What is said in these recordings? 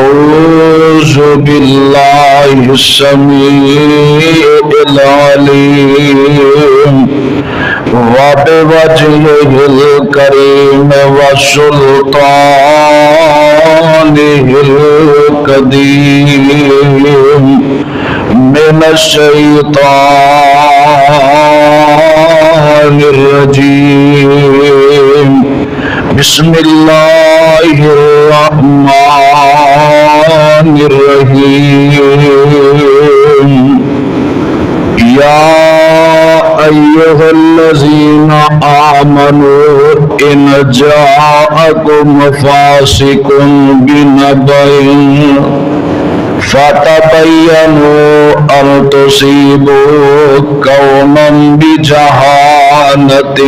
أعوذ بالله السميع العليم وبوجهه الكريم وسلطانه القديم من الشيطان الرجيم بسم الله الرحمن الرحيم يا أيها الذين آمنوا إن جاءكم فاسق بنبأ فتبينوا أن تصيبوا قوما بجهالة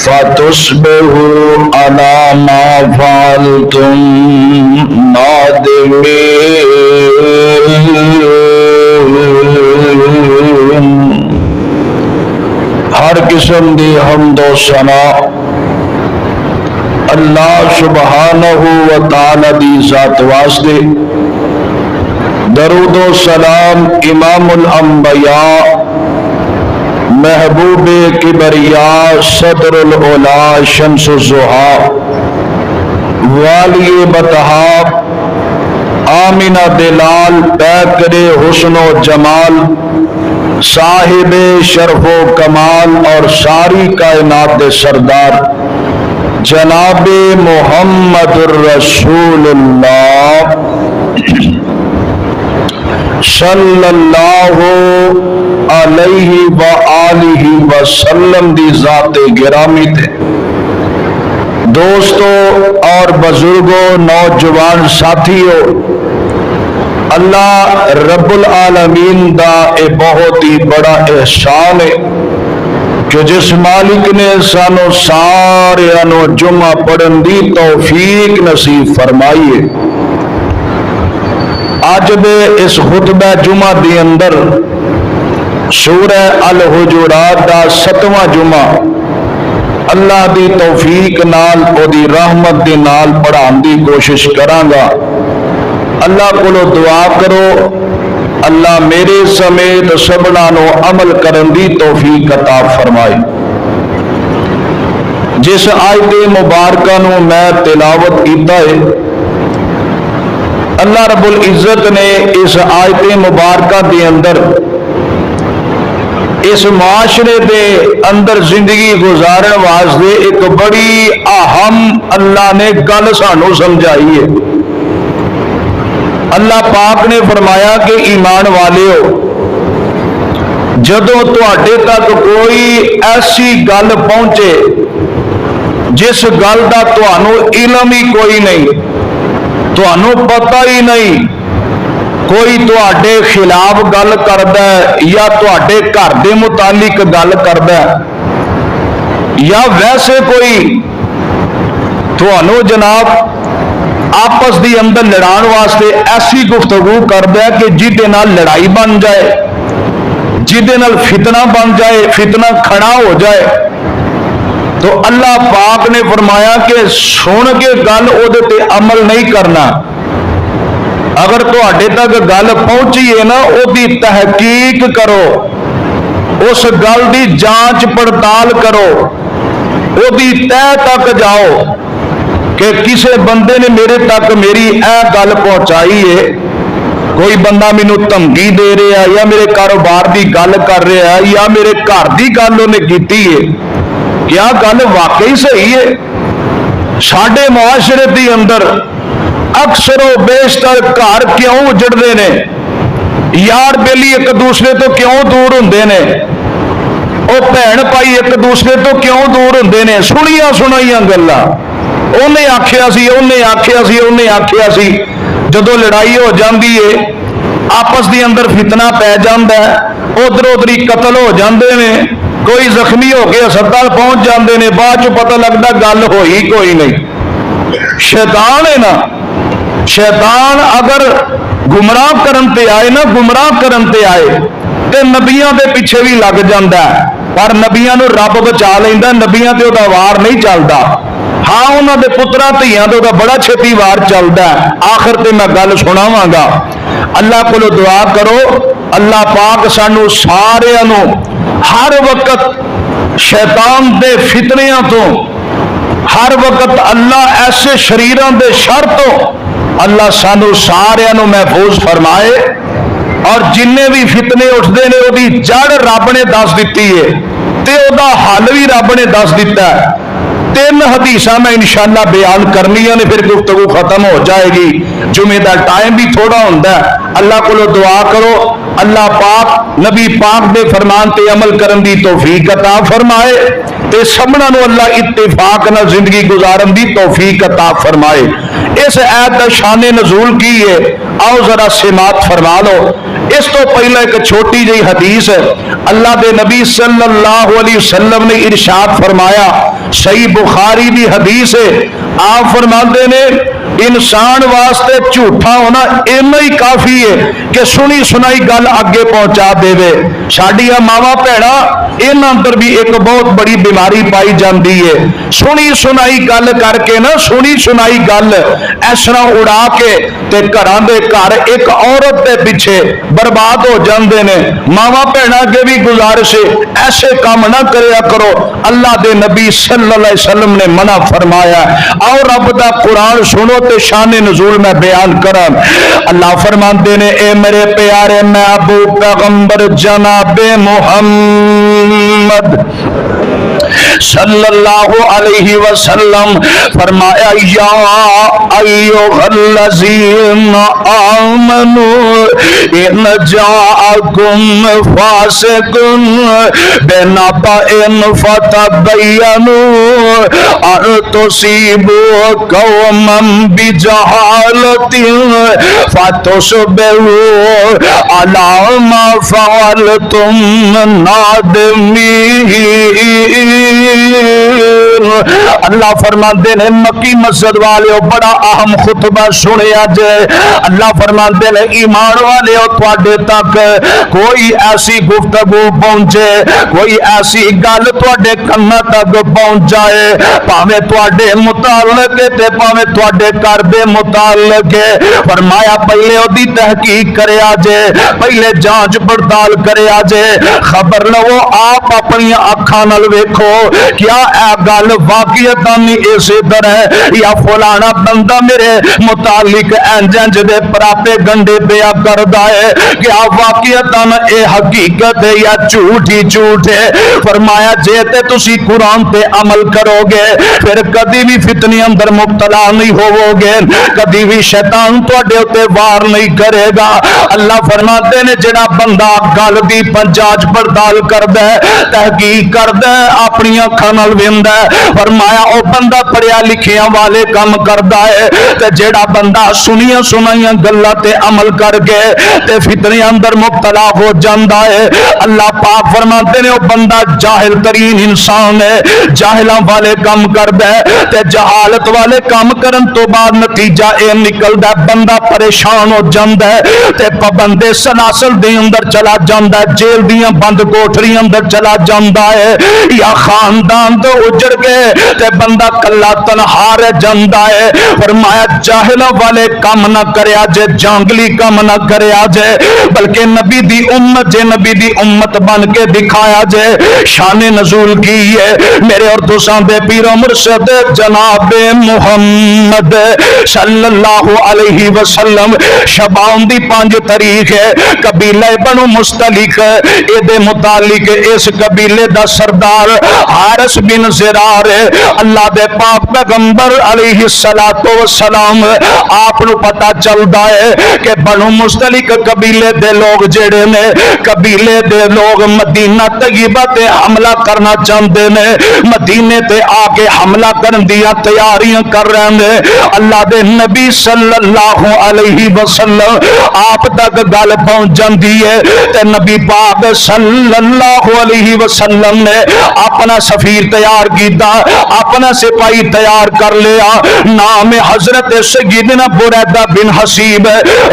فتصبحوا على ما فعلتم نادمين۔ ہر قسم دی حمد و ثنا اللہ سبحانہ و تعالی دی ذات واسطے، درود و سلام امام الانبیاء محبوب کبریا صدر العلا شمس الضحیٰ والی بطحا آمنہ دلال پیکر حسن و جمال صاحب شرف و کمال اور ساری کائنات دے سردار جناب محمد الرسول اللہ صلی اللہ علیہ وآلہ وسلم دی ذات گرامی تھے۔ دوستو اور بزرگوں، نوجوان ساتھیوں، اللہ رب العالمین دا اے بہت ہی بڑا احسان ہے کہ جس مالک نے سانو سارے انو جمعہ پڑھن دی توفیق نصیب فرمائی ہے۔ آج دے اس خطبہ جمعہ دی اندر سورہ الحجرات دا 7واں جمعہ اللہ دی توفیق نال او دی رحمت دی نال پڑھان دی کوشش کرانگا۔ اللہ کو دعا کرو اللہ میرے سمیت سبنا نو عمل کرن دی توفیق عطا فرمائے۔ جس آیت مبارکہ نو میں تلاوت کیتا ہے، اللہ رب العزت نے اس آیت مبارکہ دے اندر اس معاشرے دے اندر زندگی گزارن واسطے ایک بڑی اہم اللہ نے گل سانو سمجھائی ہے۔ اللہ پاک نے فرمایا کہ ایمان والےو، جدوں تواڈے تک کوئی ایسی گل پہنچے جس گل دا تانوں علم ہی کوئی نہیں، تانوں پتہ ہی نہیں، کوئی تواڈے خلاف گل کردا ہے یا تواڈے گھر دے متعلق گل کردا ہے یا ویسے کوئی تانوں جناب آپس دی اندر لڑان واسطے ایسی گفتگو کردا ہے کہ جہدے نال لڑائی بن جائے، جہدے نال فتنہ بن جائے، فتنہ کھڑا ہو جائے، تو اللہ پاک نے فرمایا کہ سن کے گل او دے تے عمل نہیں کرنا۔ اگر تواڈے تک گل پہنچی ہے نا، او دی تحقیق کرو، اس گل دی جانچ پڑتال کرو، او دی تہ تک جاؤ کہ کسے بندے نے میرے تک میری اے گل پہنچائی ہے، کوئی بندہ مینوں دھمکی دے رہا ہے یا میرے کاروبار دی گل کر رہا ہے یا میرے گھر دی گل انہیں کیتی ہے، کیا گل واقعی صحیح ہے؟ ساڈے معاشرے دی اندر اکثر و بیشتر گھر کیوں اجڑتے ہیں؟ یار بیلی ایک دوسرے تو کیوں دور ہوندے نے؟ او بھین بھائی ایک دوسرے تو کیوں دور ہوندے نے؟ سنیاں سنائیاں گلاں، انہیں آکھیا سی، انہیں آکھیا سی، انہیں آکھیا سی، جدوں لڑائی ہو جاندی ہے آپس دی اندر فتنہ پی جاندا ہے، ادھر ادھری قتل ہو جاندے نے، کوئی زخمی ہو کے ہسپتال پہنچ جاندے نے، بعد چ پتہ لگدا گل ہوئی کوئی نہیں۔ شیطان ہے نا، شیطان اگر گمراہ کرن تے آئے نا، گمراہ کرن تے آئے تے نبیاں دے پیچھے بھی لگ جاندا ہے، پر نبیاں نو رب بچا لیندا، نبیاں تے او دا وار نہیں چلدا۔ ہاں انہوں دے پترا دھیاں دا بڑا چھتی وار چلتا ہے. آخر تے میں گل سناواں گا. اللہ کو دعا کرو اللہ پاک سانو سارے ہر وقت شیطان دے فتنیاں تو ہر وقت اللہ ایسے شریراں دے شر تو اللہ سانو سارے محفوظ فرمائے. اور جن بھی فتنے اٹھتے ہیں وہ جڑ رب نے دس دیتی ہے تے وہ حل بھی رب نے دس دیتا ہے. 3 حدیث میں انشاءاللہ بیان کرنی نے پھر گفتگو ختم ہو جائے گی. جمعے کا ٹائم بھی تھوڑا ہوتا ہے. اللہ کو دعا کرو اللہ پاک نبی پاک دے فرمان تے عمل کرن دی توفیق عطا فرمائے تے سبنا نو اللہ اتفاق نہ زندگی گزارن دی توفیق عطا فرمائے. اس آیت کا شان نزول کی ہے آؤ ذرا سماعت فرما لو. اس تو پہلے ایک چھوٹی جی حدیث ہے. اللہ دے نبی صلی اللہ علیہ وسلم نے ارشاد فرمایا, صحیح بخاری دی حدیث ہے. آپ فرماتے نے انسان واسطے جھوٹا ہونا اینا ہی کافی ہے کہ سنی سنائی گل اگے پہنچا دے. ساڈیاں ماواں بھیڑاں انہاں اندر بھی ایک بہت بڑی بیماری پائی جاندی ہے. سنی سنائی گل کر کے نا سنی سنائی گل اس طرح اڑا کے تے گھراں دے گھر ایک عورت دے پیچھے برباد ہو جاندے نے. ماواں بھیڑاں کے بھی گزارش ہے ایسے کام نہ کریا کرو. اللہ دے نبی صلی اللہ علیہ وسلم نے منع فرمایا. اور رب دا قرآن سنو تے شان نزول میں بیان کرا. اللہ فرماندے نے اے میرے پیارے محبوب پیغمبر جناب محمد صلی اللہ علیہ وسلم فرمایا یا ایھا الذین آمنوا ان جاءکم فاسق بنبأ فتبینوا ان تصیبوا قوما بجہالۃ فتصبحوا علی ما فعلتم نادمین. اللہ فرماندے نے مکی مسجد والے بڑا اہم خطبہ سنیا جے. اللہ فرماندے نے ایمان والے تواڈے تک کوئی ایسی گفتگو پہنچے کوئی ایسی گل تواڈے کنا تک پہنچ جائے پاویں تواڈے متعلق تے پاویں تواڈے گھر دے متعلق. فرمایا پہلے اودی تحقیق کریا جے پہلے جانچ پڑتال کریا جے خبر لو آپ اپنی اکھاں نال ویکھو کیا اے گل واقعتاً اسی طرح ہے یا فلانا بندہ میرے متعلق انج انج دے پراپے گنڈے پیا کردا ہے کیا واقعتاً اے حقیقت ہے یا جھوٹ ہی جھوٹ ہے. فرمایا جے تے تسی قرآن تے عمل کرو گے پھر کدی بھی فتنے اندر مبتلا نہیں ہوو گے کدی بھی شیطان تواڈے اوتے وار نہیں کرے گا. اللہ فرماتے نے جڑا بندہ گل دی جانچ پڑتال کردا ہے تحقیق کردا ہے اپنی اکھاں نال ویندا ہے فرمایا او بندہ پڑھیا لکھیاں والے کام کردا ہے تے جیڑا بندہ سنیاں سنائیاں گلاں تے عمل کر کے تے فتنے اندر مبتلا ہو جاندا ہے. اللہ پاک فرماتے نے او بندہ جاہل ترین انسان ہے جاہلاں والے کام کردا ہے تے جہالت والے کام کرن تو بعد نتیجہ اے نکلدا ہے بندہ پریشان ہو جاندا ہے تے پابندے سلاسل دے اندر چلا جاندا ہے جیل دیاں بند کوٹھریاں اندر چلا جاندا ہے یا خاندان تو اجڑ گئے تے بندہ کلا تنہا رہ جاندا ہے. فرمایا جاہلاں والے کام نہ کریا جے جانگلی کام نہ کریا جے بلکہ نبی دی امت جے نبی دی امت بن کے دکھایا جے. شان نزول کی ہے میرے اور تساں دے پیر و مرشد جناب محمد صلی اللہ علیہ وسلم شبان دی 5 تاریخ ہے قبیلہ بنو مستلق اے دے متعلق اس قبیلے دا سردار حارث بن زرار اللہ دے پاک پیغمبر علیہ السلام آپ نو پتا چلدا ہے کہ بنو مستلق قبیلے دے لوگ جڑے نے قبیلے دے لوگ مدینہ طیبہ تے حملہ کرنا چاہتے نے مدینے تے آ کے حملہ کرن دیا تیاریاں کر رہے ہیں. اللہ دے نبی صلی اللہ علیہ وسلم آپ تک گل پہنچ جاندی ہے تے نبی پاک صلی اللہ علیہ وسلم نے اپنا سفیر تیار کیتا اپنا سپاہی تیار کر لیا. نام حضرت سیدنا بریدہ بن حسیب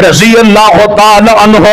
رضی اللہ اللہ تعالی عنہ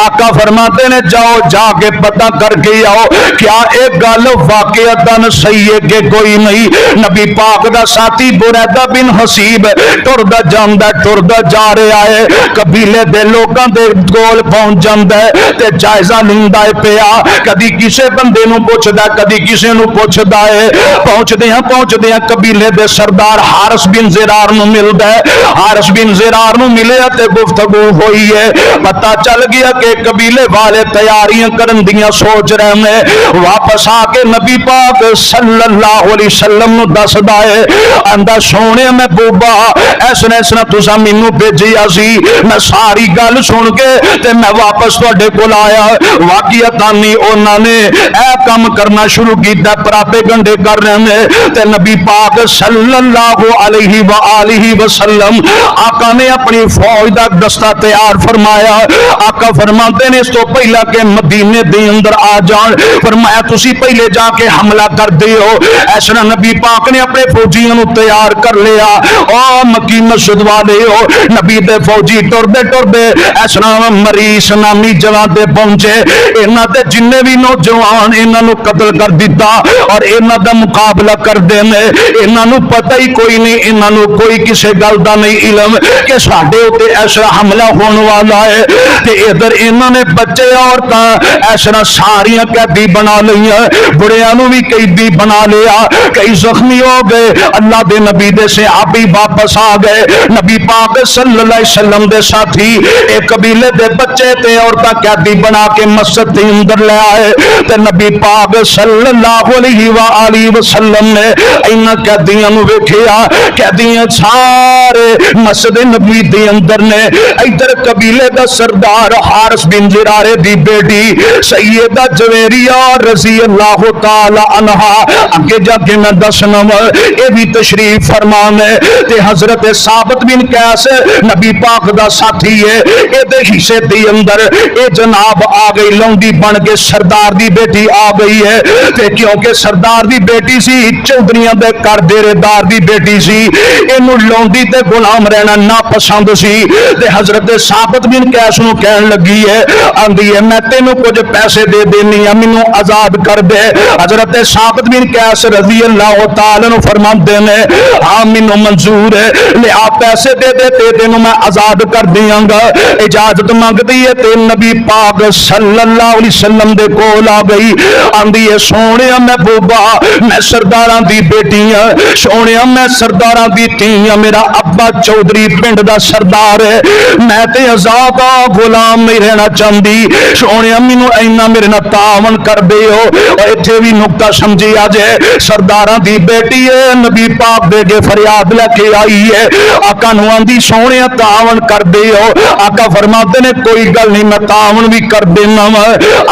آقا فرماتے نے جاؤ جا کے پتہ کر کے آؤ کیا ایک گل واقعتاً صحیح ہے کہ کوئی نہیں. نبی پاک دا ساتھی بریدہ بن حسیب ٹردا جاندا ٹردا جا رہا ہے قبیلے دے لوکاں دے کول پہنچ جاندا ہے تے جائزہ لیندا ہے پیا کدی کسے بندے نو پوچھدا کدی کسے نو پوچھدا ہے. پہنچدیاں قبیلے دے سردار حارث بن زرار نو ملدا ہے. حارث بن زرار نو ملے تے گفتگو ہوئی ہے. پتہ چل گیا کہ قبیلے والے تیاریاں کرن دیاں سوچ رہے ہیں. واپس آ کے نبی پاک صلی اللہ علیہ وسلم نو دسدا ہے آندا سونے محبوبا اس نے تساں مینوں بھیجیا سی میں ساری گل سن کے تے میں واپس تواڈے کول آیا. واقعتاً انہاں نے اے کام کرنا شروع کیتا پراپے گنڈے کر رہے ہیں تے نبی پاک صلی اللہ علیہ وآلہ وسلم آقا نے اپنی فوج دا دستہ تیار فرمایا. آقا فرماتے نے اس تو پہلا کہ مدینے دے اندر آ جان فرمایا تسی پہلے جا کے حملہ کر دیو. اس طرح نبی پاک نے اپنے فوجیوں تیار کر لیا. او مکی مسجد والے ہو نبی دے فوجی ٹردے ٹردے اس طرح مریس نامی جگہ تے پہنچے. انہاں تے جنے بھی نوجوان انہاں نو قتل کر دیتا اور انہاں دا مقابلہ کر دے نے. انہاں نو پتہ ہی کوئی نہیں انہاں نو کوئی کسے گل دا نہیں علم کہ ساڈے اوتے ایسا حملہ ہون والا ہے. تے ادھر انہاں نے بچے عورتاں ایسا ساریاں قیدی بنا لئیاں بڑیاں نو بھی قیدی بنا لیا. کئی زخمی ہو گئے. اللہ دے نبی دے صحابی واپس آ گئے. نبی پاک صلی اللہ علیہ وسلم دے ساتھی ایک قبیلے دے بچے تے عورتاں قیدی بنا کے مسجد دے اندر لے آئے تے نبی پاک صلی اللہ علیہ وآلہ وسلم نے انہاں قیدیاں نو ویکھیا. قیدیاں سارے مسجد نبی دے اندر نے. ادھر قبیلے دا سردار حارث بن زرارے دی بیٹی سیدہ جویریہ رضی اللہ تعالی عنہا اگے جا کے میں دسنا اے بھی تشریف فرمان ہے تے حضرت ثابت بن قیس نبی پاک دا ساتھی ہے. اے دے حصے دے اندر اے جناب آ گئی لونڈی بن کے سردار دی بیٹی آ گئی ہے تے کیونکہ سردار دی بیٹی سی چودھریاں دے کر دیرے دار دی بیٹی سی اینو لونڈی تے غلام رہنا نا پسند سی تے حضرت ثابت بن قیس نو کہن لگی ہے آندی ہے میں تینو کچھ پیسے دے دینی ہاں مینوں آزاد کر دے. حضرت ثابت بن قیس رضی اللہ تعالی عنہ فرماندے نے ہاں مینوں منظور ہے لے آ پیسے دے دے تے تینوں میں آزاد کر دیاں گا. اجازت منگدی ہے تے نبی پاک صلی اللہ علیہ وسلم دے کول آ گئی. آندی ہے سونیا محبوبا میں سرداراں دی بیٹی ہاں سونیا میں سرداراں دی دھی ہاں میرا ابا چودھری پنڈ دا سردار ہے میں تے آزاد غلام نہیں رہنا چاہندی. سونیا مینوں اینا میرے نال تعاون کر دیو. ایتھے بھی نقطہ سمجھی آ جائے سرداراں دی بیٹی ہے نبی پاک دے کے فریاد لے کے آئی ہے. آقا نو آندی سونیا تعاون کر دیو. آقا فرماتے نے کوئی گل نہیں میں تعاون بھی کر دینا وا.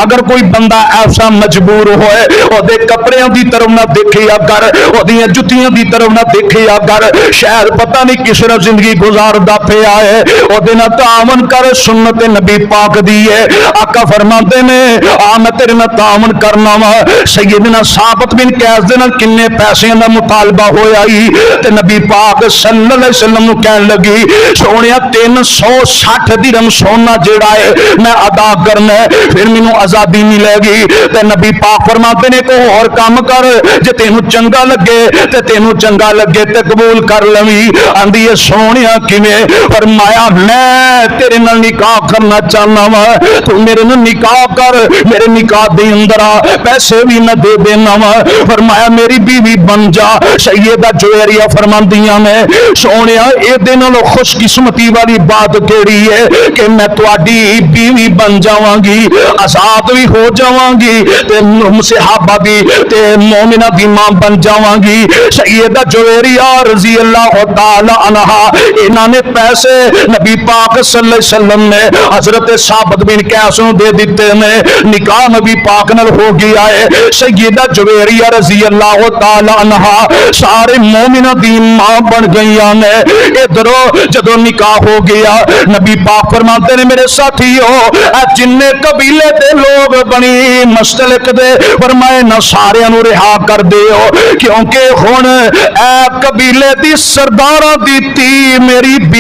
اگر کوئی بندہ ایسا مجبور ہوئے او دے کپڑیاں دی طرف نہ دیکھیا کر او دیاں جتیاں دی طرف نہ دیکھیا کر شاید پتہ نہیں کس طرح زندگی گزاردا پیا ہے او دے نال تعاون کر سنت نبی پاک دی ہے. آقا فرماتے نے آ میں تیرے نال تعاون کرنا وا. سیدنا ثابت بن قیس دے نال کنے پیسے دا مطالبہ ہویا ہی تے نبی پاک صلی اللہ علیہ وسلم نو کہن لگی سونیا 360 درہم سونا جیڑا ہے میں ادا کرنا ہے پھر مینوں آزادی ملے گی. تے نبی پاک فرماتے نے کوئی اور کام کر جے تینوں چنگا لگے تے تینوں چنگا لگے تے قبول کر لوی. آندی ہے سونیا کیویں فرمایا میں تیرے نال نکاح کرنا چاہنا وا تو میرے نال نکاح کر میرے نکاح دے اندر پیسے بھی نہ دے دینا وا. فرمایا میری بیوی بن جا. سیدہ جویریہ فرماندیاں نے سونیا اے دے نال خوش قسمتی والی بات کیڑی ہے کہ میں تواڈی بیوی بن جاواں گی آزاد بھی ہو جاواں گی تے صحابہ دی تے مومنہ دی ماں بن جاواں گی. سیدہ جویریہ رضی اللہ تعالی عنہا انہاں نے پیسے نبی پاک صلی اللہ علیہ وسلم نے حضرت ثابت بن قیس نو دے دیتے نے. نکاح نبی پاک نال ہو گیا ہے. سیدہ جویریہ رضی اللہ تعالی عنہا سارے مومنہ دی ماں بن گئیاں نے. ادھروں جدوں نکاح ہو گیا نبی پاک فرماتے نے میرے ساتھیو جنے قبیلے دے لوگ بنی مستلق دے فرمائے نہ سارے نو رہا کر دیو کیونکہ ہن اے قبیلے دی سرداراں دی تی میری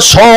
100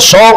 100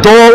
2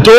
2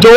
2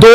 2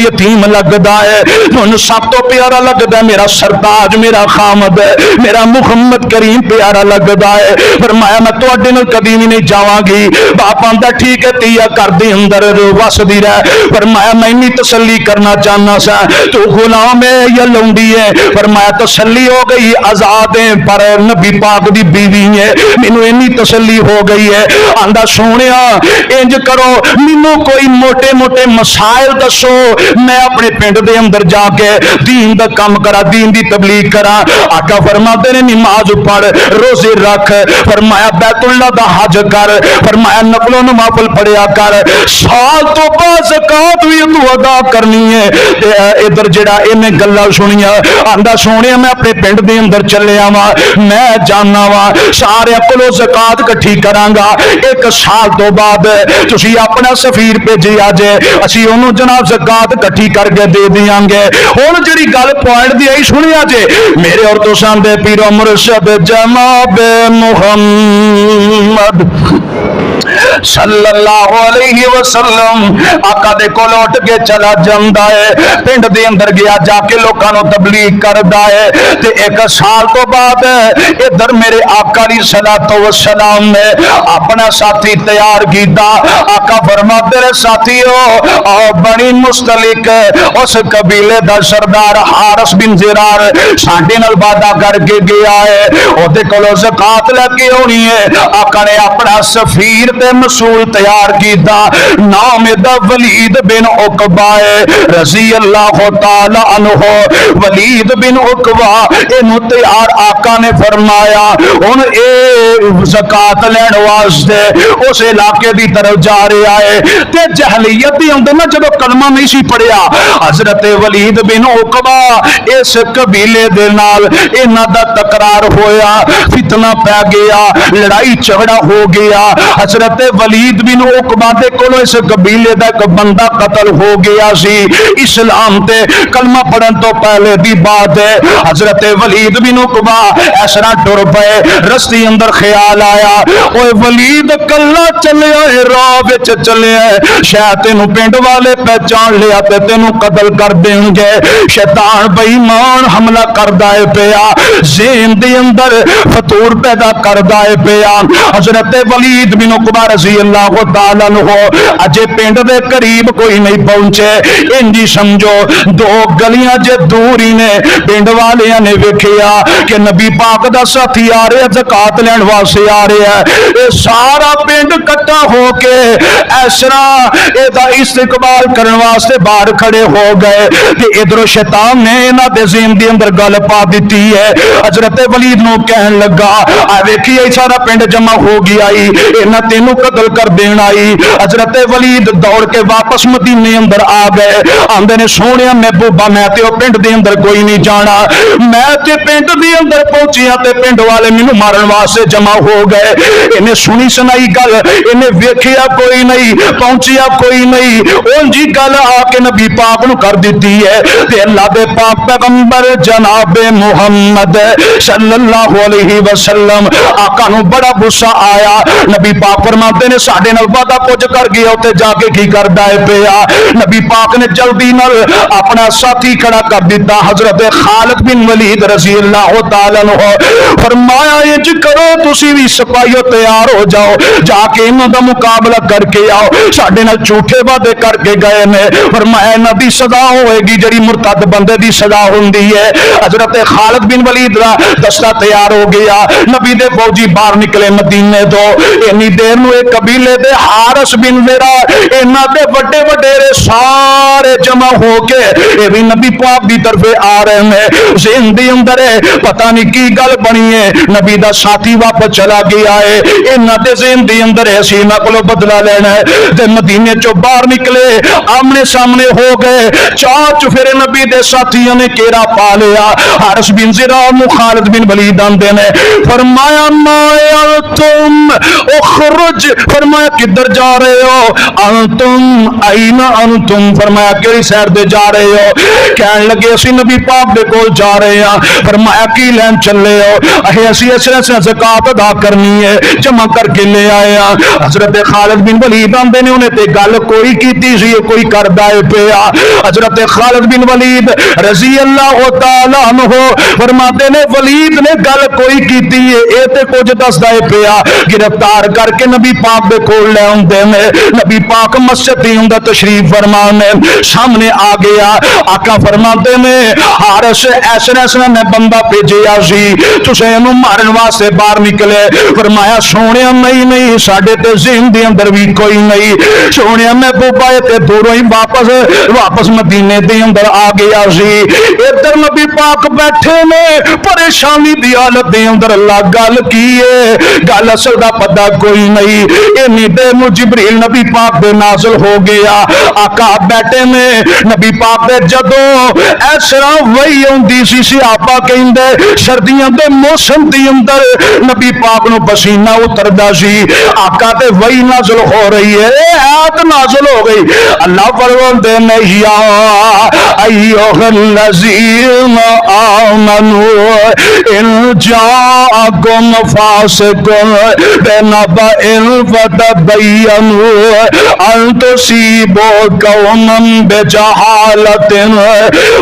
یتیم لگدا ہے. مینوں سب تو پیارا لگدا ہے میرا سرتاج میرا خامد میرا محمد کریم پیارا لگدا ہے. فرمایا میں تواڈے نال کبھی بھی نہیں جاواں گی. باپ آندا ٹھیک ہے تیا کر دی اندر وسدی رہ. فرمایا میں نہیں تسلی کرنا چاہنا سا تو غلام ہے یا لونڈی ہے. فرمایا تسلی ہو گئی آزاد ہے پر نبی پاک دی بیوی ہے. مینوں اینی تسلی ہو گئی ہے. آندا سونیا انج کرو مینوں کوئی موٹے موٹے مسائل دسو میں اپنے پنڈ دے اندر جا کے دین دا کام کرا دین دی تبلیغ کرا. آقا فرماتے نے نماز پڑھ روزے رکھ. فرمایا بیت اللہ دا حج کر. فرمایا نفل و نوافل پڑھیا کر. سال تو بعد زکات بھی تو ادا کرنی ہے. ادھر جڑا انہیں گلاں سنیاں آندا سونے میں اپنے پنڈ دے اندر چلیا وا میں جاننا وا سارے کولوں زکات کٹھی کراں گا. ایک سال تو بعد تسی اپنا سفیر بھیجیا جے اسی اونوں جناب زکات کٹھی کر کے دے دیاں گے. ہن جڑی گل پوائنٹ دی آئی سنیا جے میرے اور تساں دے پیر و مرشد جناب محمد صلی اللہ علیہ وسلم آقا دے کول اٹھ کے چلا جاندا ہے. پنڈ دے اندر گیا جا کے لوکاں نوں تبلیغ کردا ہے. تے ایک سال تو بعد ادھر میرے آقا علیہ الصلوۃ والسلام نے اپنا ساتھی تیار کیتا. آقا فرماتے نے ساتھیو او بنی مستلق اس قبیلے دا سردار حارث بن زرار ساڈے نال وعدہ کر کے گیا ہے اودے کولوں زکات لے کے ہونی ہے. آقا نے اپنا سفیر تے مسئول تیار کیتا. نام دا ولید بن عقبہ رضی اللہ تعالی عنہ. ولید بن عقبہ اینو تیار آقا نے فرمایا ہن اے زکات لین واسطے اس علاقے دی طرف جا رہا ہے. تے جہلیت دی اندر نہ جدوں کلمہ نہیں سی پڑھیا حضرت ولید بن عقبہ اس قبیلے دے نال انہاں دا تکرار ہویا فتنہ پہ گیا لڑائی جھگڑا ہو گیا. حضرت ولید بن عقبہ دے کولوں اس قبیلے دا ایک بندہ قتل ہو گیا سی. اسلام تے کلمہ پڑھن تو پہلے دی بات ہے. حضرت ولید بن عقبہ اس طرح ٹر پئے رستے اندر خیال آیا اوے ولید کلا چلیا ہے راہ وچ چلیا ہے شاید تینوں پنڈ والے پہچان لیا تے تینوں قتل کر دیں گے. شیطان بے ایمان حملہ کردا ہے پیا ذہن دے اندر فطور پیدا کردا ہے پیا. حضرت ولید بن عقبہ رضی اللہ تعالی عنہ اجے پنڈ دے قریب کوئی نہیں پہنچے. انجی سمجھو دو گلیاں جے دور ہی نے پنڈ والیاں نے ویکھیا کہ نبی پاک دا ساتھی آ رہا ہے زکات لین واسطے آ رہا ہے. اے سارا پنڈ کٹا ہو کے اس طرح اے دا استقبال کرن واسطے باہر کھڑے ہو گئے. تے ادھر شیطان نے انہاں دے ذہن دے اندر گل پا دتی ہے. حضرت ولید نو کہن لگا آ ویکھی اے سارا پنڈ جمع ہو گیا انہاں تینوں قتل کر دینا آئی. حضرت ولید دوڑ کے واپس مدینے اندر آ گئے. آندے نے سونیا محبوبہ میں تے او پنڈ دے اندر کوئی نہیں جانا میں تے پنڈ دے اندر پہنچیا تے پنڈ والے مینوں مارن واسطے جمع ہو گئے. انہیں سنی سنائی گل انہیں ویکھیا کوئی نہیں پہنچیا کوئی نہیں اون جی گل آ کے نبی پاک نو کر دیتی ہے. تے اللہ دے پاک پیغمبر جناب محمد صلی اللہ علیہ وسلم آقا نو بڑا غصہ آیا. نبی پاک فرماتے نے ساڈے نال وعدہ کچھ کر گیا تے جا کے کی کردا ہے پیا. نبی پاک نے جلدی نال اپنا ساتھی کھڑا کر دیتا حضرت خالد بن ولید رضی اللہ تعالی عنہ. فرمایا انج کرو تسی بھی سپاہیو تیار ہو جاؤ جا کے انہاں دا مقابلہ کر کے آؤ. ساڈے نال جھوٹے وعدے کر کے گئے نے. فرمایا انہاں دی سزا ہوئے گی جڑی مرتد بندے دی سزا ہوندی ہے. حضرت خالد بن ولید دا دستہ تیار ہو گیا. نبی دے فوجی باہر نکلے مدینے تو اینی دیر نو ایک قبیلے دے حارث بن زرار انہاں دے بڑے وڈیرے سارے جمع ہو کے اے بھی نبی پاک دی طرف آ رہے ہیں. ذہن دے اندر پتہ نہیں کی گل بنی ہے. نبی دا ساتھی واپس چلا گیا ہے. انہاں دے ذہن دے اندر اسی انہاں کولوں بدلہ لینا ہے. تے مدینے چوں باہر نکلے آمنے سامنے ہو گئے. چاچ پھر نبی دے ساتھیوں نے کیرا پا لیا. حارث بن زرار نو خالد بن ولید آندے نے فرمایا ما انتم اخرج فرمایا کدھر جا رہے ہو انتم این انتم فرمایا کیڑی سائڈ دے جا رہے ہو کہنے لگے اسی نبی پاک دے کول جا رہے ہیں فرمایا کی لین چلے ہو اسی ایسے زکات ادا کرنی ہے جمع کر کے لے آئے ہیں حضرت خالد بن ولید آندے نے انہیں تے گل کوئی کیتی سی کوئی کردا ہے پیا حضرت خالد بن ولید رضی اللہ تعالی عنہ فرماتے نے ولید نے گل کوئی کیتی ہے اے تے کچھ دسدا ہے پیا گرفتار کر کے نبی پاک دے کول لے اوندے نے نبی پاک مسجد دی اندر تشریف فرما نے سامنے آ گیا آقا فرماتے نے حارث ایسا نے بندہ بھیجیا سی تسے اینو مارن واسطے باہر نکلے فرمایا سونیا نہیں ساڈے تے ذہن دے اندر بھی کوئی نہیں سونیا میں بوبائے تے دوروں ہی واپس مدینے دے اندر آ گیا سی ادھر نبی پاک بیٹھے نے پریشانی دی حالت دے اندر اللہ گل کی ہے گل اصل دا پتہ کوئی نہیں اینی دیر نو جبریل نبی پاک دے نازل ہو گیا آقا بیٹھے نے نبی پاک دے جدوں اس طرح وہی ہوندی سی صحابہ کہندے سردیاں دے موسم دی اندر نبی پاک نو پسینہ اتردا سی آقا تے وہی نازل ہو رہی ہے آیت نازل ہو گئی اللہ فرماتے ہیں یا ایھا الذین آمنوا ان جاءکم فاسق بنبأ فتبینوا ان تصیبوا قوما بجہالۃ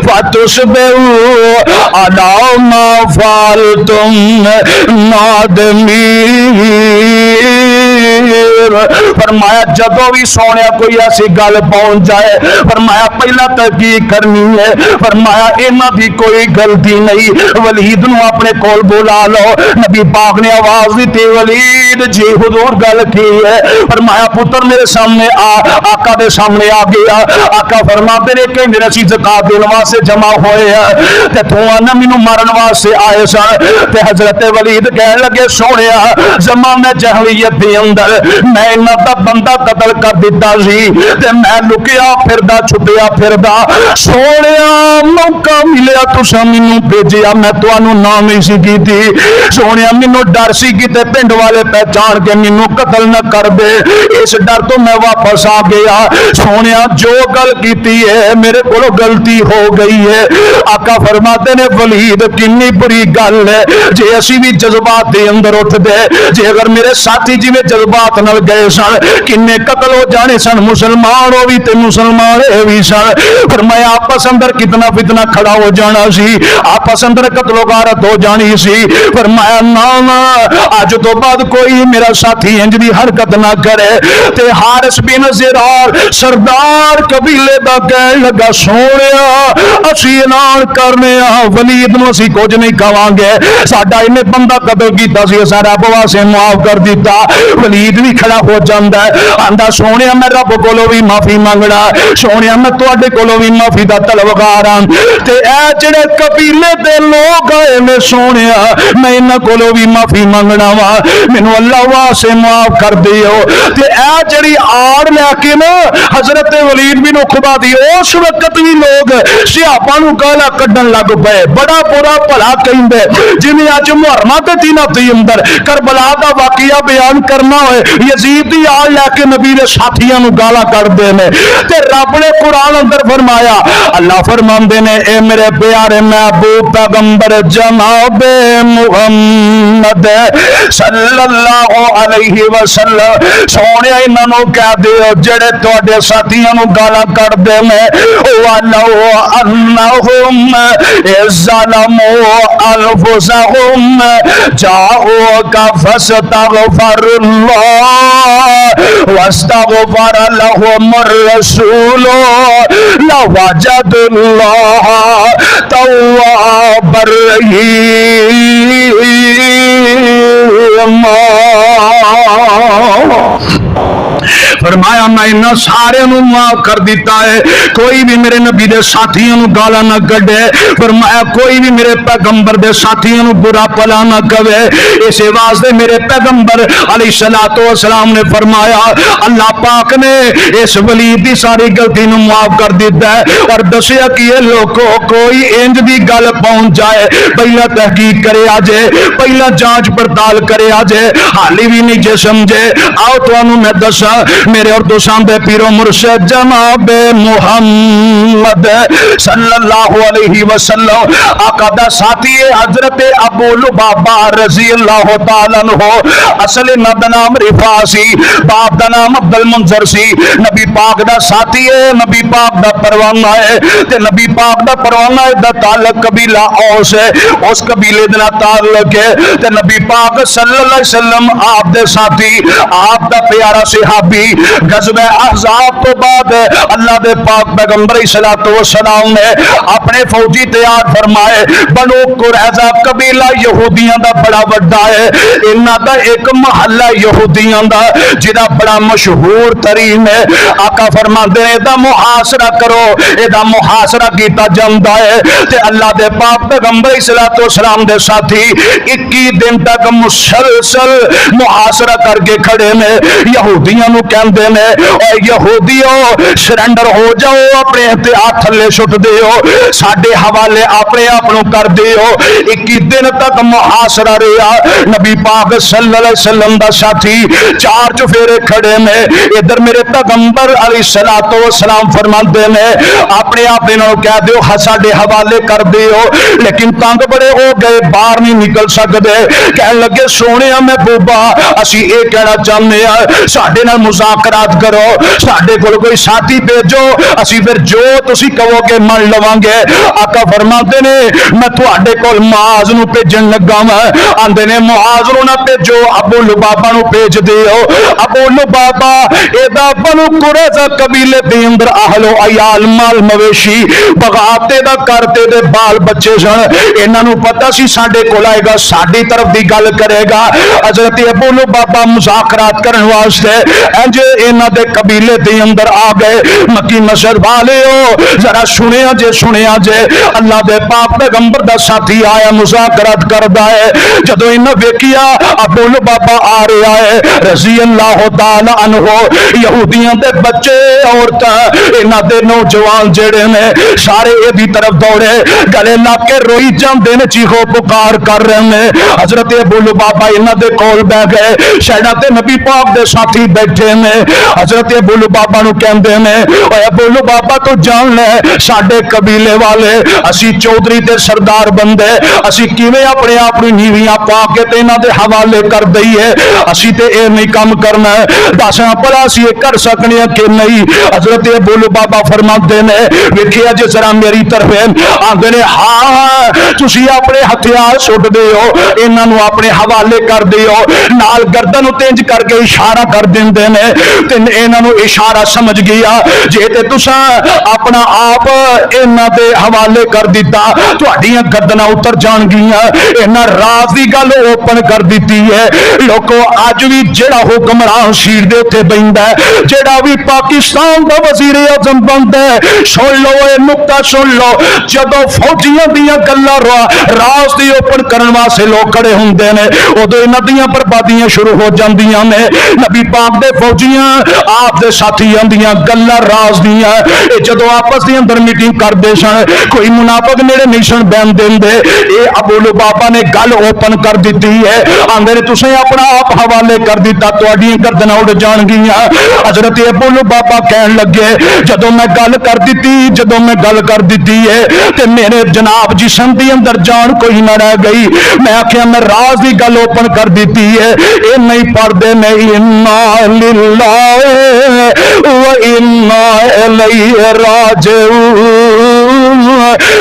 فتصبحوا علی ما فعلتم نادمین فرمایا جدو بھی سونے کوئی ایسی گل پہنچ جائے فرمایا پہلا تحقیق کرنی ہے فرمایا اینا بھی کوئی غلطی نہیں ولید نو اپنے کول بلا لو نبی پاک نے آواز دیتی ولید جی حضور گل کی ہے فرمایا پتر میرے سامنے آقا دے سامنے آ گیا آقا فرماتے نے کہ میرے سی زکات دین واسطے جمع ہوئے ہیں تے تو انا مینوں مارن واسطے آئے سن تے حضرت ولید کہنے لگے سونیا زمانے جاہلیت دے اندر میں انہاں دا بندہ قتل کر دیتا سی تے میں لکیا پھردا چھپیا پھردا سونیا موقع ملیا تساں مینوں بھیجیا میں تانوں نام نہیں سی کیتی سونیا مینوں ڈر سی کیتے پنڈ والے پہچان کے مینوں قتل نہ کر دے اس ڈر تو میں واپس آ گیا سونیا جو گل کیتی ہے میرے کولوں غلطی ہو گئی ہے آقا فرماتے نے ولید کنی بری گل ہے جے اسی بھی جذبات دے اندر اٹھ دے جے اگر میرے ساتھی جی میں جذبات نال گئے سن کنے قتل ہو جانے سن مسلمان ہو بھی تے مسلمان اے بھی سن فرمایا آپس اندر کتنا فتنہ کھڑا ہو جانا سی آپس اندر قتل و غارت ہو جانی سی فرمایا نا اج تو بعد کوئی میرا ساتھی انج دی حرکت نہ کرے تے حارث بن زرار سردار قبیلے دا کہن لگا سونیا اسی اعلان کرنے ولید نو اسی کچھ نہیں کہاں گے ساڈا انہیں بندہ قتل کیتا سی سارا بوا سے معاف کر دیتا ولید بھی کھڑا ہو جاندا ہے آندا سونیا میں رب کولوں بھی معافی منگنا سونیا میں تواڈے کولوں بھی معافی دا طلبگار ہاں تے اے جڑے قبیلے دے لوگ آئے نے سونیا میں انہاں کولوں بھی معافی منگنا وا مینوں اللہ واسطے معاف کر دیو تے اے جڑی آڑ لے کے نا حضرت ولید بن عقبہ دی اس وقت بھی لوگ صحابہ نو گالاں کڈن لگ پئے بڑا برا بھلا کہندے جویں اج محرمہ تے دیناں دے اندر کربلا دا واقعہ بیان کرنا ہوئے یزید دی آل لے کے نبی دے ساتھیاں نو گالاں کڈدے نے تے رب نے قرآن اندر فرمایا اللہ فرماندے نے اے میرے پیارے محبوب پیغمبر جناب محمد صلی اللہ علیہ وسلم سونے انہاں نو کہہ دیو جڑے تواڈے ساتھیاں نو گالاں کڈدے نے ولو انہم ظلموا انفسہم جاؤک فاستغفر اللہ واستغفر لهم الرسول لوجد اللہ توابا رحیما فرمایا میں انہاں سارے نو معاف کر دیتا ہے، کوئی بھی میرے نبی دے ساتھیوں نو گالا نہ کڈے، فرمایا کوئی بھی میرے پیغمبر دے ساتھیوں نو برا بھلا نہ کہے۔ اس واسطے میرے پیغمبر علیہ الصلوۃ والسلام نے فرمایا اللہ پاک نے اس ولی دی ساری غلطی نو معاف کر دیتا ہے، اور دسیا کہ یہ لوگوں کوئی انج دی گل پہنچ جائے پہلا تحقیق کرے آجے، پہلا جانچ پڑتال کرے آجے، حالی بھی نہیں جے سمجھے۔ آؤ تو انہوں میں دسا میرے اور دوستان دے پیرو مرشد جناب محمد صلی اللہ علیہ وسلم آقا دا ساتھی حضرت ابو لبابہ رضی اللہ تعالیٰ عنہ، اصل نام دا نام رفا سی، باپ دا نام عبد المنظر سی، نبی پاک دا ساتھی ہے، نبی پاک دا پروانہ ہے، تے نبی پاک دا پروانہ ہے دا تعلق قبیلہ اوس ہے، اس قبیلے دا تعلق ہے، تے نبی پاک صلی اللہ علیہ وسلم آپ دے ساتھی، آپ دا پیارا صحابی غزوہ احزاب تو بعد اللہ دے پاک پیغمبر صلی والسلام نے اپنے فوجی تیار فرمائے۔ بنو قریظہ قبیلہ یہودیاں دا بڑا بڑا ہے، انہاں دا ایک محلہ یہودیاں دا جدا بڑا مشہور ترین ہے۔ آقا فرماندے نے دا محاصرہ کرو، اے دا محاصرہ کیتا جاندا ہے، تے اللہ دے پاک پیغمبر صلی اللہ علیہ وسلم دے ساتھی 21 دن تک مسلسل محاصرہ کر کے کھڑے نے۔ یہودیاں نو کہندے نے اے یہودیو سرنڈر ہو جاؤ، اپنے ہتھیار تھلے سٹ دیو، ساڈے حوالے اپنے آپ نو کر دیو۔ 21 دن تک محاصرہ رہا، نبی پاک صلی اللہ علیہ وسلم دا ساتھی چار چفیرے کھڑے نے، ادھر میرے پیغمبر علیہ الصلوۃ والسلام فرماندے نے اپنے آپ نو کہہ دیو ساڈے حوالے کر دیو، لیکن تنگ بڑے ہو گئے باہر نہیں نکل سکدے، کہن لگے سونے محبوبہ اسی اے کہنا چاہنے ہیں ساڈے نال مذاکرات کرو، ساڈے کول کوئی ساتھی بھیجو، اسی پھر جو تسی کہو گے من لواں گے۔ آقا فرماتے نے میں تواڈے کول معاذ نو بھیجن لگا ہاں، آندے نے معاذ نو نہ بھیجو، ابو لبابہ نو بھیج دیو۔ ابو لبابہ ادا بنو قریظہ قبیلے دے اندر اہل و عیال مال مویشی بغاتے دا کرتے دے بال بچے سن، انہاں نو پتہ سی ساڈے کول آئے گا، ساڈی طرف دی گل کرے گا۔ حضرت ابو لبابہ مذاکرات کرن واسطے انج انہاں دے قبیلے دے اندر آ گئے۔ مکی مسجد والیو ذرا سنیا جے اللہ دے پاک پیغمبر دا ساتھی آیا مذاکرات کردا ہے، جدوں انہاں ویکھیا ابو لبابہ آ رہا ہے رضی اللہ تعالی عنہ، یہودیاں دے بچے عورتاں انہاں دے نوجوان جڑے نے سارے ایدی طرف دوڑے، گلے لا کے روئی جاندے نے، چیخو پکار کر رہے ہیں۔ حضرت ابو لبابہ انہاں دے کول بیٹھ گئے، شہدا تے نبی پاک دے ساتھی بیٹھے نے۔ حضرت ابو لبابہ نو کہندے نے اے ابو لبابہ تو جان لے ساڈے قبیلے والے اسی چودھری تے سردار بندے، اسی کیویں اپنے آپ نو نیویاں پا کے تے انہاں دے حوالے کر دئیے، اسی تے اے نہیں کام کرنا، دساں بھلا اسی اے کر سکنے کہ نہیں۔ حضرت ابو لبابہ فرماندے نے ویکھیا جے ذرا میری طرف آندے نے ہاں تسی اپنے ہتھیار سٹ دیو، انہاں نو اپنے حوالے کر دیو، نال گردن تینج کر کے اشارہ کر دیندے نے، تے انہاں نو اشارہ سمجھ گیا جے تے تساں اپنا آپ انہاں دے حوالے کر دیتا تہاڈیاں گردناں اتر جان گیاں، انہاں راز دی گل اوپن کر دیتی ہے۔ لوکو اج بھی جڑا حکمران شیر دے اوتے بیندا ہے، جڑا بھی پاکستان دا وزیر اعظم بندا ہے، سن لو اے نقطہ سن لو، جدوں فوجیاں دیاں گلاں راز دی اوپن کرن واسطے لوگ کھڑے ہوندے نے اودوں انہاں دیاں بربادیاں شروع ہو جاندیاں نے۔ نبی پاک دے فوجیاں آپ دے ساتھیاں دیاں گلاں راز دیاں اے جدوں آپس دے اندر میٹنگ کردے سن کوئی منافق نیڑے نہیں سن بہن دیندے، اے ابو لبابہ نے گل اوپن کر دیتی ہے، آندے نے تسیں اپنا آپ حوالے کر دیتا تہاڈیاں گردناں اڑ جان گیاں۔ حضرت ابو لبابہ کہن لگے جدوں میں گل کر دیتی ہے تے میرے جناب جسم دی اندر جان کوئی نہ رہ گئی، میں آکھیا میں راز دی گل اوپن کر دیتی ہے، اے نہیں پڑھدے میں انا للہ و انا الیہ راجعون،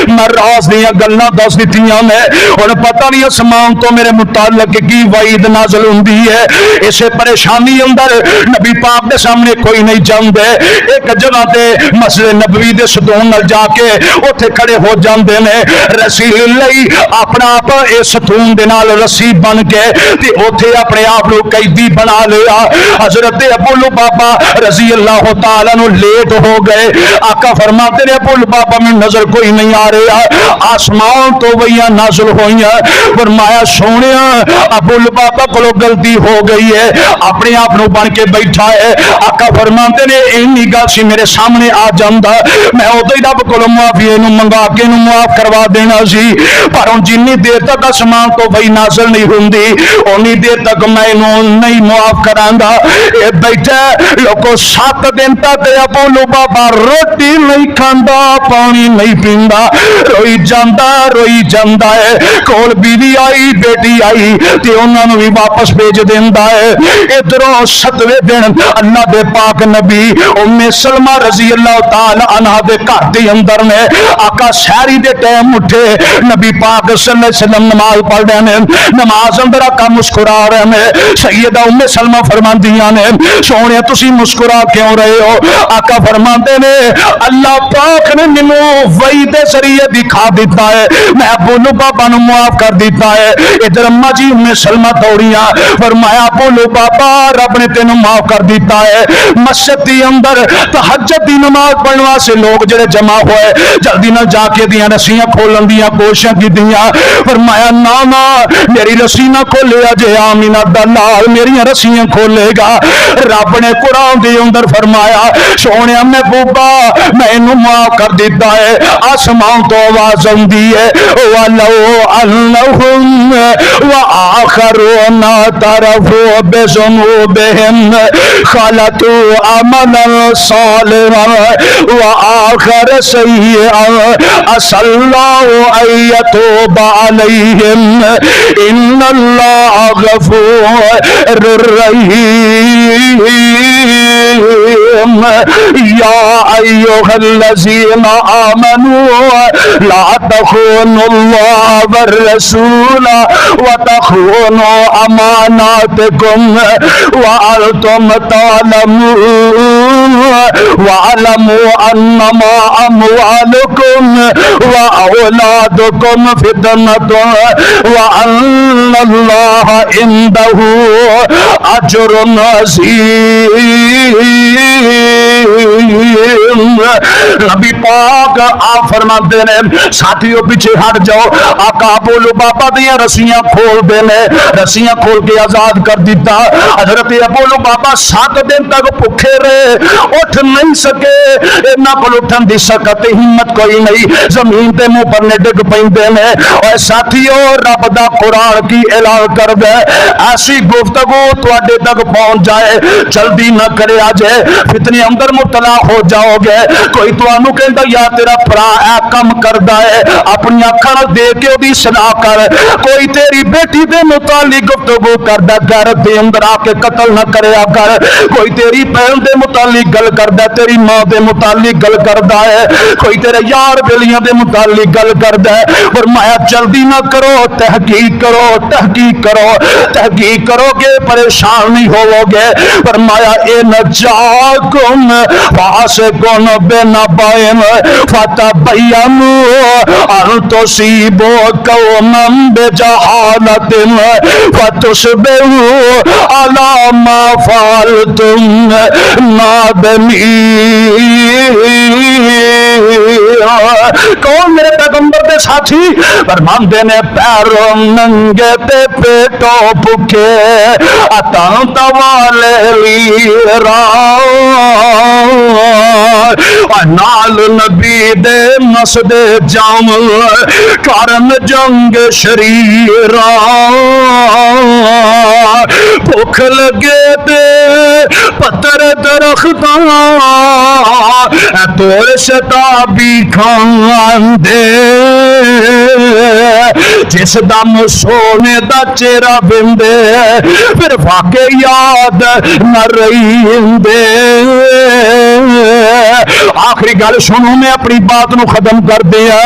میں راز دیا گلاں دس دتیاں نے ہن پتہ نہیں اسمان تو میرے متعلق کی وعید نازل ہوندی ہے اسے پریشانی اندر نبی پاک دے سامنے کوئی نہیں جاندے ایک جگہ تے مسجد نبوی دے ستون نال جا کے اوتھے کھڑے ہو جاندے نے رسی لئی اپنا آپ اس ستون دے نال رسی بن کے تے اوتھے اپنے آپ نو قیدی بنا لیا حضرت ابو لبابہ رضی اللہ تعالیٰ نو لیٹ ہو گئے آقا فرماتے نے ابو لبابہ میں نظر کوئی نہیں آ رہا آسمان تو وہیاں نازل ہوئیاں فرمایا سونیا ابو لبابہ کو غلطی ہو گئی ہے اپنے آپ نو بن کے بیٹھا ہے آقا فرماتے نے اینی گل سی میرے سامنے آ جاندا میں ادو ہی رب کو معافی نو منگا کے نو معاف کروا دینا سی پر ہن جنی دیر تک آسمان تو وہی نازل نہیں ہوندی اونی دیر تک میں نہیں معاف کرانگا اے بیٹھا لوگو 7 دن تک ابو لبابہ روٹی نہیں کھاندا پانی نہیں پیندا روئی جاندا ہے کول بیوی آئی بیٹی آئی تے انہاں نو بھی واپس بھیج دیندا ہے ادھروں 7ویں دن اللہ دے پاک نبی ام سلمہ رضی اللہ تعالی عنہا دے گھر دے اندر نے آقا سحری دے ٹائم اٹھے نبی پاک صلی اللہ علیہ وسلم نماز پڑھ رہے ہیں نماز اندر آقا مسکرا رہے ہیں سیدہ ام سلمہ فرماندیاں نے سونے تسی مسکرا کیوں رہے ہو آقا فرماندے نے اللہ پاک نے مینوں وحی دے ذریعے دکھا دیتا ہے میں ابو لبابہ نو معاف کر دیتا ہے ادھر اما جی ام سلمہ دوڑیاں فرمایا ابو لبابہ رب نے تینوں معاف کر دیتا ہے مسجد دی اندر تہجد دی نماز پڑھن واسطے لوگ جڑے جمع ہوئے جلدی نہ جا کے دیاں رسیاں کھولن دیاں کوششاں کیتیاں فرمایا نا میری رسی نہ کھولے جے آمینہ دلال میری رسیاں کھولے گا رب نے قرآن دے اندر فرمایا سونے میں بوبا میں انہوں معاف کر دیتا ہے آسمان تو آواز ہوندی ہے وَلَوْ أَنَّهُمْ وَآخَرُونَ اعْتَرَفُوا بِذُنُوبِهِمْ خَلَطُوا عَمَلًا صَالِحًا وَآخَرَ سَيِّئًا عَسَى اللَّهُ أَن يَتُوبَ عَلَيْهِمْ إِنَّ اللَّهَ غَفُورٌ رَحِيمٌ يَا أَيُّهَا الَّذِينَ آمَنُوا لَا تَخُونُوا اللَّهَ وَالرَّسُولَ وَتَخُونُوا أَمَانَاتِكُمْ وَأَنْتُمْ تَعْلَمُونَ وَاعْلَمُوا أَنَّمَا أَمْوَالُكُمْ وَأَوْلَادُكُمْ فِتْنَةٌ وَأَنَّ اللَّهَ عِندَهُ أَجْرٌ عَظِيمٌ نبی پاک آپ فرماتے ہیں ساتھیوں پیچھے ہٹ جاؤ آقا ابو لبابہ دیاں رسیاں کھول دینے رسیاں کھول کے آزاد کر دیتا حضرت ابو لبابہ 7 دن تک بھوکے رہے اٹھ نہیں سکے انہاں کول اٹھن دی سکت ہمت کوئی نہیں زمین تے منہ پر ڈگ پیندے نے اور ساتھیوں رب دا قرآن کی اعلان کر دے ایسی گفتگو تواڈے تک پہنچ جائے جلدی نہ کرے آجے فتنے اندر مبتلا ہو جاؤ گے کوئی تانوں کہندا یا تیرا بھرا اے کم کردا ہے اپنی اکھاں نال دیکھ کے اودی صدا کر کوئی تیری بیٹی دے متعلق گفتگو کردا غیرت دے اندر آ کے قتل نہ کریا کر کوئی تیری بہن دے متعلق گل کردا تیری ماں دے متعلق گل کردا ہے کوئی تیرے یار بیلیاں دے متعلق گل کردا ہے فرمایا جلدی نہ کرو تحقیق کرو گے پریشان نہیں ہوو گے فرمایا اے نجاکم فاسقون بنبائن فتبینوا ان تصیبوا قوما بجہالۃ فتصبحوا علی ما فعلتم نادمین کون میرے پیغمبر دے ساتھی فرماندے نے پیروں ننگے تے پیٹو بھکے اتاں توالے لیرا نال نبی دے مسدے جام کرن جنگ شریرا بھوک لگے دے پتر درختاں توڑ شتابی کھان دے جس دم سونے دا چہرہ بندے پھر واقع یاد نہ رہی دے آخری گل سنو میں اپنی بات نو ختم کر دیا.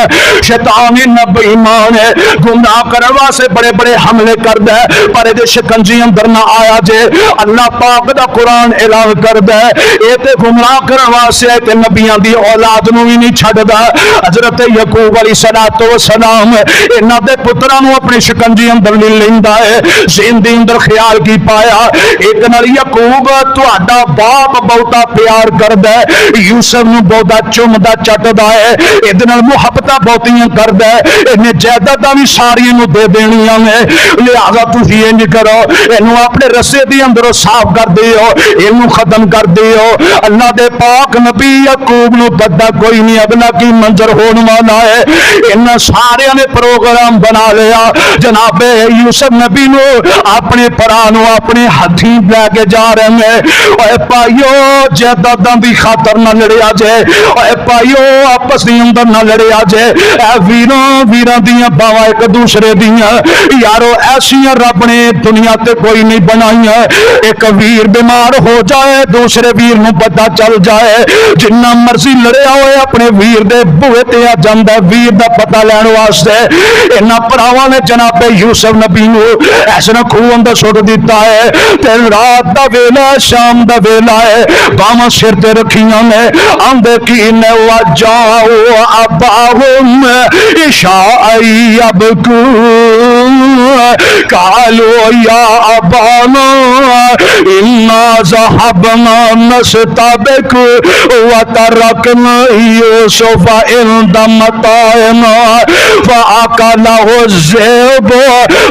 شیطان نہ بےمان ہے, گمراہ کرنے واسطے بڑے بڑے حملے کردا ہے, پر یہ شکنجی اندر نہ آیا جے. اللہ پاک دا قرآن اعلان کردا ہے اے تے گمراہ کرنے واسطے تے نبیاں دی اولاد نو بھی نہیں چھڈدا. حضرت یعقوب علیہ السلام انہاں دے پتراں نو اپنی شکنجی اندر لے لیندا ہے. ذہن دے اندر خیال کی پایا, ایک نال یعقوب تہاڈا باپ بہتا پیار کردا ہے, یوسف نو بہتا چومدا چٹدا ہے, ادے نال محبتاں بہتیاں کردا ہے, انہیں جائیداداں بھی ساریاں نو دے دینیاں نے. لہذا تسی انج کرو, اینو اپنے رسے دی اندروں صاف کر دیو, اینو ختم کر دیو. اللہ دے پاک نبی یعقوب نو پتہ کوئی نہیں اگلا کی منظر ہون والا ہے. انہاں ساریاں نے پروگرام بنا لیا. جناب یوسف نبی نو اپنے پرا نو اپنے ہاتھیں لے کے جا رہے ہیں. اے پائیو جائیداداں دی خاطر نہ لڑیا جے, اے پائیو آپس دی اندر نہ لڑیا جے. اے ویراں دیاں باواں ایک دوسرے دیاں یارو ایسیاں رب نے دنیا تے کوئی نہیں بنائیاں. ایک ویر بیمار ہو جائے دوسرے ویر نو پتہ چل جائے, جنہ مرضی لڑیا ہوئے اپنے ویر دے بوئے تے آ جاندا ویر دا پتہ لین واسطے. انہاں پراواں نے جناب یوسف نبی نو ایسا کھوہ اندر سٹ دیتا ہے. تے رات دا ویلا شام دا ویلا ہے, باواں سر تے رکھیاں نے, آندے کی نے وجاؤ اباہم عشاء یبکو قالوا یا ابانا انا ذهبنا نستبق وتركنا یوسف عند متاعنا فاکلہ الذئب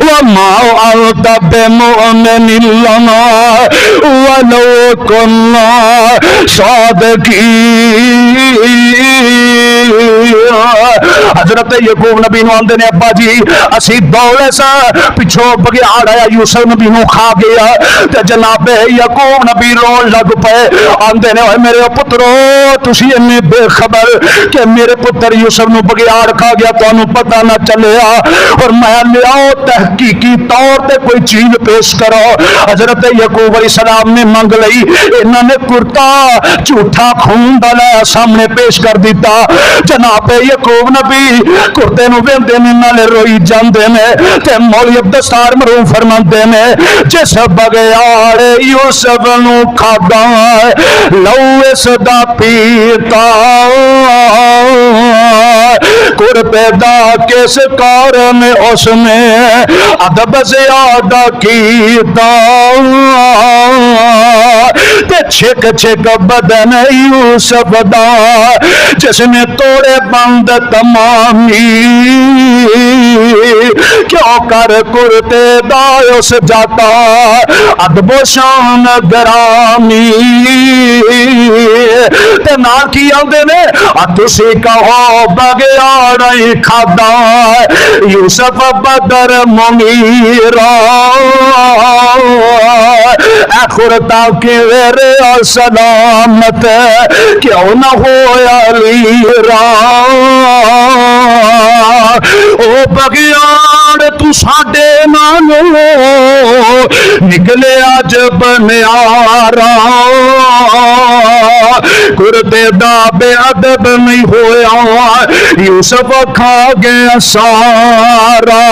وما انت بمؤمن لنا ولو كنا صادقین. حضرت یعقوب نبی نو آندے نے ابا جی اسی دوڑے سا پچھو بگیاڑ آیا یوسف نبی نو کھا گیا. تے جناب یعقوب نبی رون لگ پے, آندے نے میرے پترو تسی اتنے بے خبر کہ میرے پتر یوسف نو بگیاڑ کھا گیا تانوں پتہ نہ چلیا, اور میں لیاؤ تحقیقی طور تے کوئی چیز پیش کرو. حضرت یعقوب علیہ السلام نے منگ لئی, انہوں نے کرتا جھوٹا خون ڈالا سامنے پیش کر دیتا. جناب یعقوب نبی کرتے نو ویندے نے نالے روئی جاندے نے, تے مولوی عبدالستار مرحوم فرماندے نے جس بگیاڑ یوسف نو کھادا لو اس دا پیتا کرتے دا کس کارن اس نے ادب زیادہ کیتا. تے چھک چھک بدن یوسف دا جس نے توڑے بند تمامی, کیوں کر کرتے دا اس جاتا ادب و شان گرامی. تے نال کی آندے نے تسی کہو بگیاڑ کھادا یوسف بدر منیرا اخرتا کی ویرے سلامت کیوں نہ ہویا لیرا. او بگیاڑ تو ساڈے نالوں نکلے اج بنیارا, کرتے دا بے ادب نہیں ہویا یوسف کھا گیا سارا.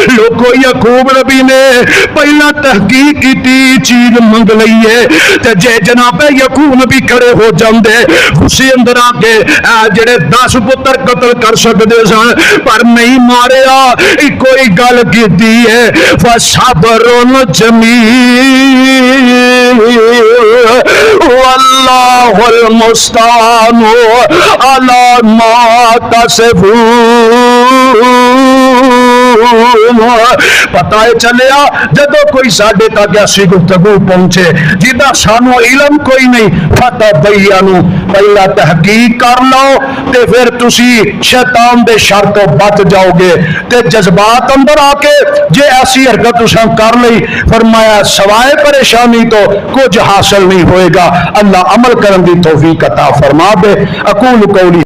لوگو یعقوب نبی نے پہلا تحقیق کی چیز منگ لئی ہے, تے جے جناب یعقوب نبی کھڑے ہو جاندے غصے اندر آ کے جڑے 10 پتر قتل کر سکتے سن پر نہیں ماریا. کوئی گل کیتی ہے فصبر جمیل واللہ المستعان علی ما تصفون. پتہ چلیا جدو کوئی ساڈے تک ایسی گفتگو پہنچے جدا سانو علم کوئی نہیں فتبینوا, پہلا تحقیق کر لو تے پھر تسی شیطان دے شر تو بچ جاؤ گے. تے جذبات اندر آ کے جے ایسی حرکت تساں کر لئی فرمایا سوائے پریشانی تو کچھ حاصل نہیں ہوئے گا. اللہ عمل کرن دی توفیق عطا فرما دے. اقول قولی